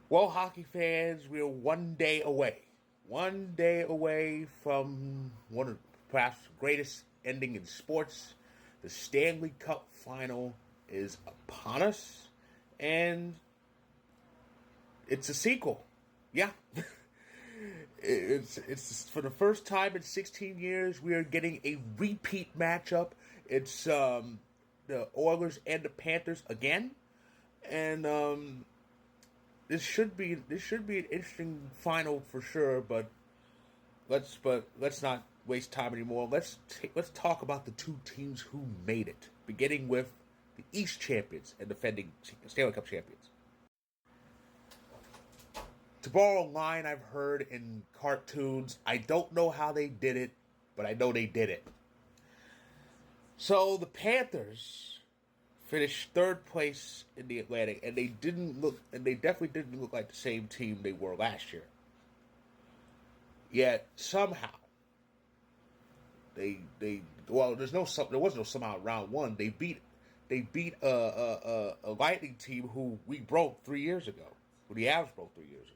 Well, hockey fans, we're one day away from one of perhaps the greatest ending in sports. The Stanley Cup final is upon us, and it's a sequel. Yeah, it's for the first time in 16 years we are getting a repeat matchup. It's the Oilers and the Panthers again, and this should be an interesting final for sure. But let's not waste time anymore. Let's talk about the two teams who made it, beginning with the East champions and defending Stanley Cup champions. To borrow a line I've heard in cartoons, I don't know how they did it, but I know they did it. So the Panthers finished third place in the Atlantic, and they definitely didn't look like the same team they were last year. Yet somehow there was no somehow round one. They beat a Lightning team who we broke 3 years ago, who the Avs broke 3 years ago.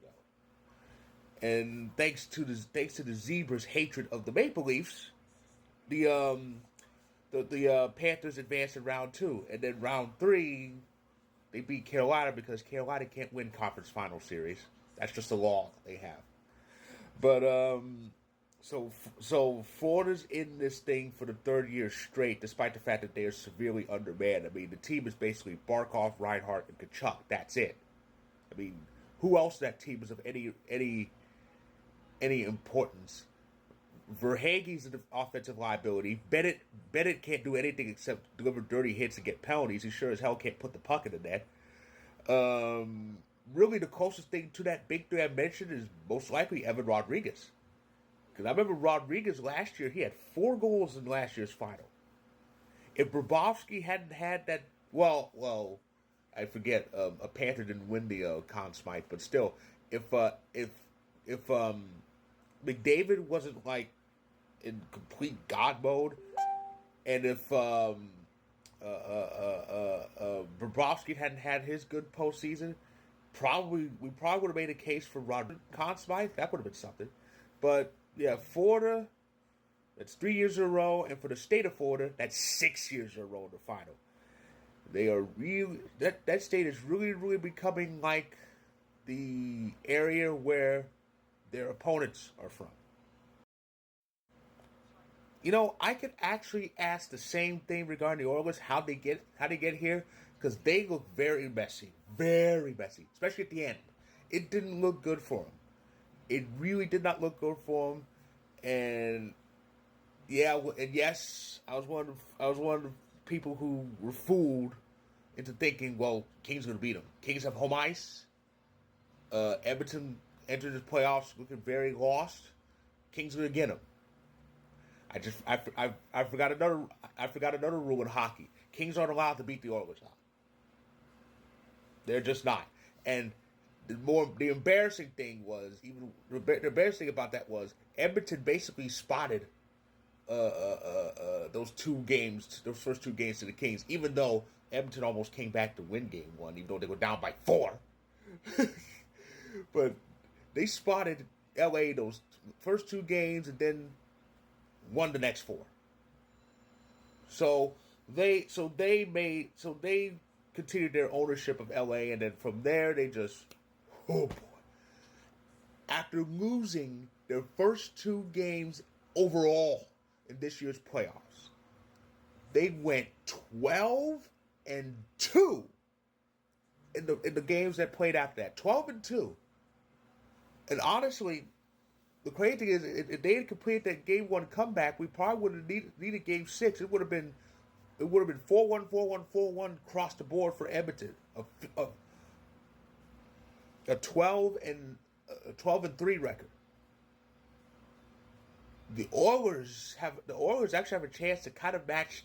And thanks to the Zebras' hatred of the Maple Leafs, the Panthers advanced in round two, and then round three they beat Carolina because Carolina can't win conference final series. That's just the law they have. But so Florida's in this thing for the third year straight, despite the fact that they are severely undermanned. I mean, the team is basically Barkov, Reinhardt, and Kachuk. That's it. I mean, who else in that team is of any importance? Verhaeghe's an offensive liability. Bennett can't do anything except deliver dirty hits and get penalties. He sure as hell can't put the puck in the net. Really, the closest thing to that big three I mentioned is most likely Evan Rodriguez. Because I remember Rodriguez last year, he had 4 goals in last year's final. If Bobrovsky hadn't had that, I forget, a Panther didn't win the Conn Smythe, but still, if McDavid wasn't like in complete God mode, and if Bobrovsky hadn't had his good postseason, we probably would have made a case for Conn Smythe. That would have been something. But yeah, Florida, that's 3 years in a row, and for the state of Florida, that's 6 years in a row in the final. They are really that state is really becoming like the area where their opponents are from. I could actually ask the same thing regarding the Oilers, how they get here, because they look very messy, especially at the end. It didn't look good for them. It really did not look good for them, and yeah, and yes, I was one of the people who were fooled into thinking, well, Kings are going to beat them. Kings have home ice. Edmonton entered the playoffs looking very lost. Kings are going to get them. I forgot another rule in hockey. Kings aren't allowed to beat the Oilers now. They're just not. And the embarrassing thing was, even the embarrassing thing about that was, Edmonton basically spotted those first 2 games to the Kings, even though Edmonton almost came back to win game one, even though they were down by 4. But they spotted LA those first 2 games and then won the next 4. So they continued their ownership of LA, and then from there they just, oh boy. After losing their first 2 games overall in this year's playoffs, they went 12-2 in the games that played after that. 12-2. And honestly, the crazy thing is, if they had completed that game one comeback, we probably would have needed game 6. It would have been 4-1, 4-1, 4-1 across the board for Edmonton. A 12-3 record. The Oilers actually have a chance to kind of match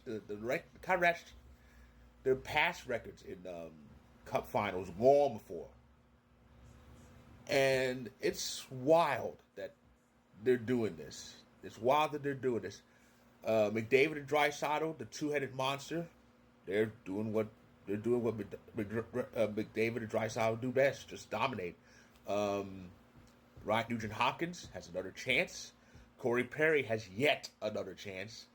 their past records in Cup Finals long before. And it's wild that they're doing this. It's wild that they're doing this. McDavid and Draisaitl, the two-headed monster, they're doing what They're doing what McDavid and Drysdale do best, just dominate. Um, Ryan Nugent-Hopkins has another chance. Corey Perry has yet another chance.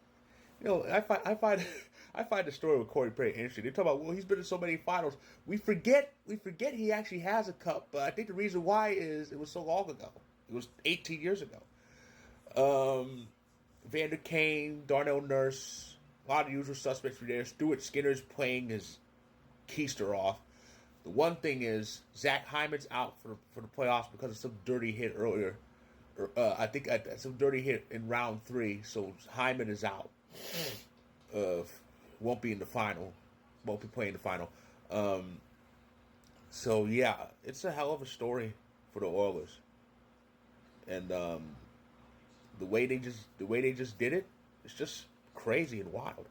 I find I find the story with Corey Perry interesting. They talk about, well, he's been in so many finals. We forget he actually has a cup. But I think the reason why is it was so long ago. It was 18 years ago. Vander Kane, Darnell Nurse, a lot of usual suspects were there. Stuart Skinner's playing his keister off. The one thing is Zach Hyman's out for the playoffs because of some dirty hit earlier. I think some dirty hit in round 3, so Hyman is out. Won't be in the final. Won't be playing the final. So yeah, it's a hell of a story for the Oilers, and the way they just did it, it's just crazy and wild.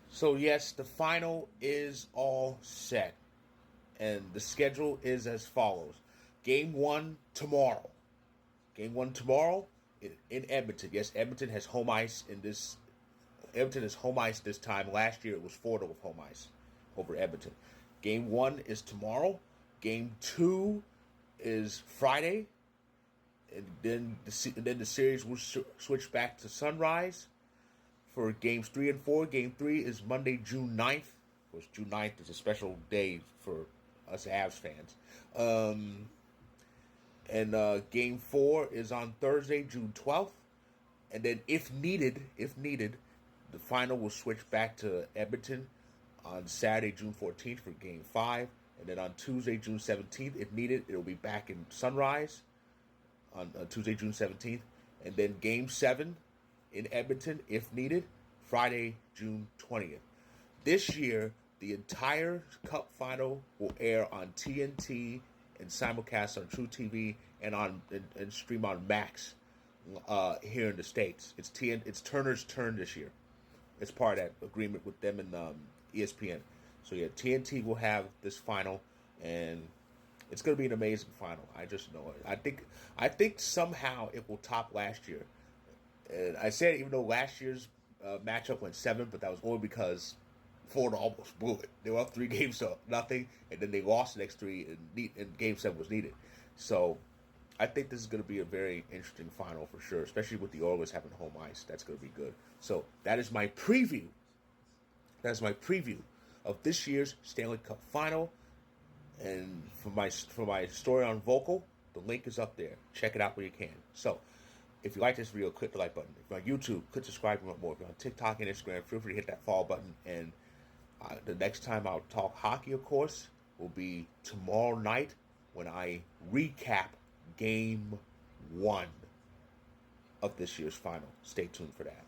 So yes, the final is all set, and the schedule is as follows: Game 1 tomorrow. Game 1 tomorrow in Edmonton. Yes, Edmonton has home ice in this. Edmonton is home ice this time. Last year it was Florida with home ice over Edmonton. Game 1 is tomorrow. Game 2 is Friday, and then the series will switch back to Sunrise for games 3 and 4. Game 3 is Monday, June 9th. Of course, June 9th is a special day for us Avs fans. And Game 4 is on Thursday, June 12th. And then if needed, the final will switch back to Edmonton on Saturday, June 14th for Game 5. And then on Tuesday, June 17th, if needed, it'll be back in Sunrise on Tuesday, June 17th. And then Game 7 in Edmonton, if needed, Friday, June 20th. This year, the entire Cup final will air on TNT and simulcast on True TV and stream on Max here in the States. It's Turner's turn this year. It's part of that agreement with them and ESPN. So yeah, TNT will have this final, and it's going to be an amazing final. I just know it. I think somehow it will top last year. And I said even though last year's matchup went 7, but that was only because Florida almost blew it. They were up 3 games to nothing, and then they lost the next 3, and Game 7 was needed. So I think this is going to be a very interesting final for sure, especially with the Oilers having home ice. That's going to be good. So that is my preview. That is my preview of this year's Stanley Cup final. And for my story on Vocal, the link is up there. Check it out where you can. So if you like this video, click the like button. If you're on YouTube, click subscribe if you want more. If you're on TikTok and Instagram, feel free to hit that follow button. And the next time I'll talk hockey, of course, will be tomorrow night when I recap Game 1 of this year's final. Stay tuned for that.